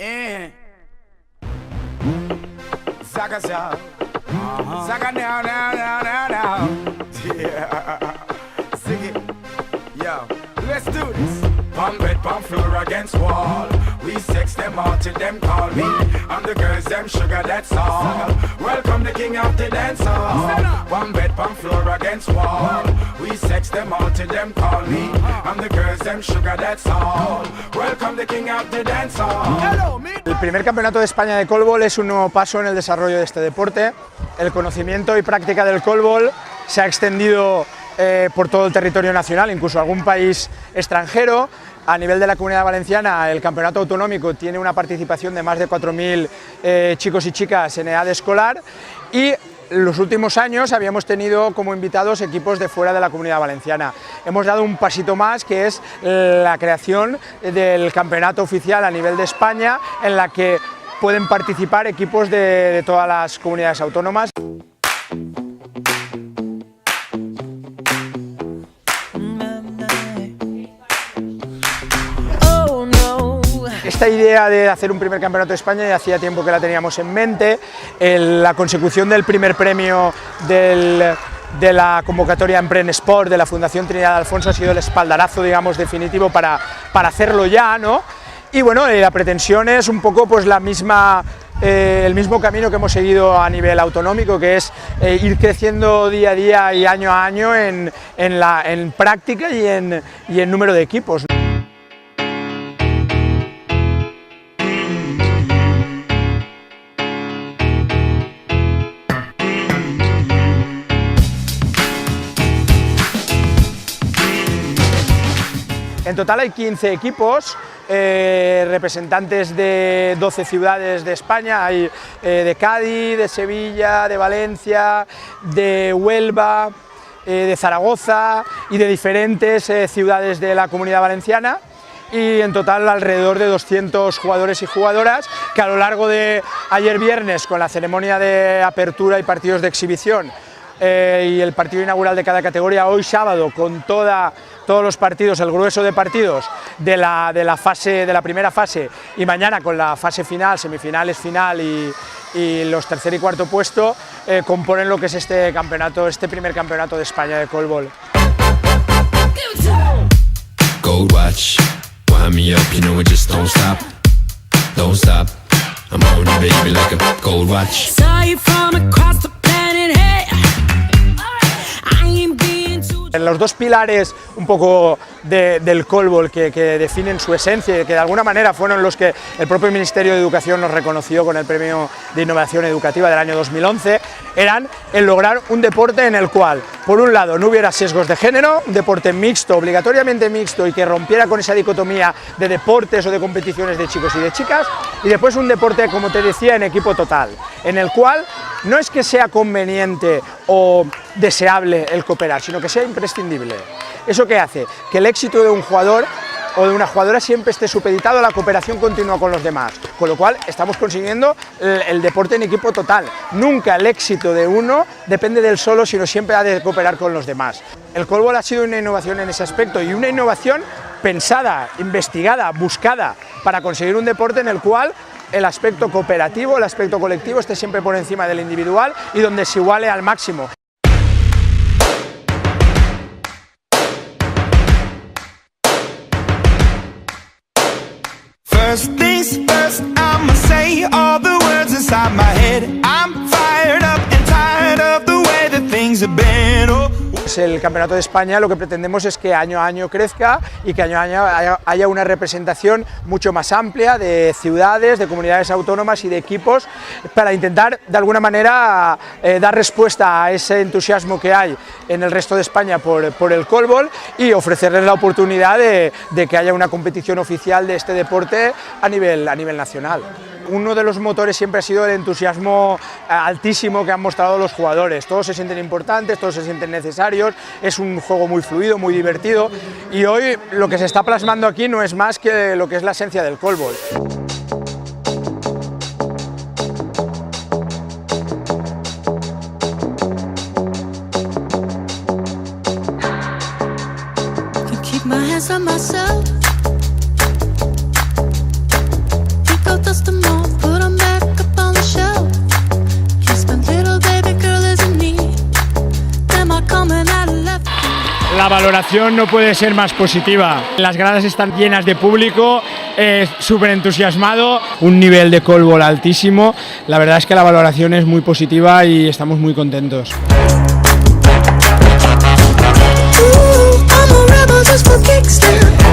Zaga zaga, zaga now now now now now. Yeah, sing it, yo. Let's do this. Palm bed, palm floor against wall. We sex them all till them call me. I'm the girls, them sugar, that's all. Welcome the king of the dance hall. Palm bed, palm floor against wall. We sex them all till them call me. I'm the girls, them sugar, that's all. Welcome the king of the dance hall. El primer campeonato de España de cólbol es un nuevo paso en el desarrollo de este deporte. El conocimiento y práctica del cólbol se ha extendido por todo el territorio nacional, incluso algún país extranjero. A nivel de la Comunidad Valenciana, el campeonato autonómico tiene una participación de más de 4.000 chicos y chicas en edad escolar, y en los últimos años habíamos tenido como invitados equipos de fuera de la Comunidad Valenciana. Hemos dado un pasito más, que es la creación del campeonato oficial a nivel de España, en la que pueden participar equipos de todas las comunidades autónomas. Esta idea de hacer un primer campeonato de España ya hacía tiempo que la teníamos en mente. La consecución del primer premio de la convocatoria Empren Sport de la Fundación Trinidad Alfonso ha sido el espaldarazo, digamos, definitivo para hacerlo ya, ¿no? Y bueno, la pretensión es un poco pues el mismo camino que hemos seguido a nivel autonómico, que es ir creciendo día a día y año a año en práctica y en número de equipos. En total hay 15 equipos, representantes de 12 ciudades de España. Hay de Cádiz, de Sevilla, de Valencia, de Huelva, de Zaragoza y de diferentes ciudades de la Comunidad Valenciana, y en total alrededor de 200 jugadores y jugadoras que a lo largo de ayer viernes, con la ceremonia de apertura y partidos de exhibición, y el partido inaugural de cada categoría, hoy sábado con todos los partidos, el grueso de partidos de la primera fase, y mañana con la fase final, semifinales, final y los tercer y cuarto puesto, componen lo que es este primer campeonato de España de cólbol. Gold watch, wind me up, you know it just don't stop, don't stop. I'm on you, baby, like a gold watch. Saw you from across the planet, hey. I ain't being too. Los dos pilares un poco del cólbol que definen su esencia y que de alguna manera fueron los que el propio Ministerio de Educación nos reconoció con el Premio de Innovación Educativa del año 2011, eran el lograr un deporte en el cual, por un lado, no hubiera sesgos de género, un deporte mixto, obligatoriamente mixto, y que rompiera con esa dicotomía de deportes o de competiciones de chicos y de chicas, y después un deporte, como te decía, en equipo total, en el cual no es que sea conveniente o deseable el cooperar, sino que sea imprescindible. ¿Eso qué hace? Que el éxito de un jugador o de una jugadora siempre esté supeditado a la cooperación continua con los demás, con lo cual estamos consiguiendo el deporte en equipo total. Nunca el éxito de uno depende del solo, sino siempre ha de cooperar con los demás. El cólbol ha sido una innovación en ese aspecto, y una innovación pensada, investigada, buscada, para conseguir un deporte en el cual el aspecto cooperativo, el aspecto colectivo esté siempre por encima del individual y donde se iguale al máximo. First things first, I'ma say all the words inside my head. I'm fired up and tired of the way that things have been. Oh. El Campeonato de España lo que pretendemos es que año a año crezca y que año a año haya una representación mucho más amplia de ciudades, de comunidades autónomas y de equipos, para intentar de alguna manera dar respuesta a ese entusiasmo que hay en el resto de España por el cólbol, y ofrecerles la oportunidad de que haya una competición oficial de este deporte a nivel nacional. Uno de los motores siempre ha sido el entusiasmo altísimo que han mostrado los jugadores. Todos se sienten importantes, todos se sienten necesarios, es un juego muy fluido, muy divertido, y hoy lo que se está plasmando aquí no es más que lo que es la esencia del cólbol. Keep my hands on myself. Pick up the dust them all, put them back up on the shelf. Kiss my little baby girl is in need. Am I coming out of left? La valoración no puede ser más positiva. Las gradas están llenas de público, súper entusiasmado, un nivel de callball altísimo. La verdad es que la valoración es muy positiva y estamos muy contentos. Ooh, I'm a rebel just for kicks now.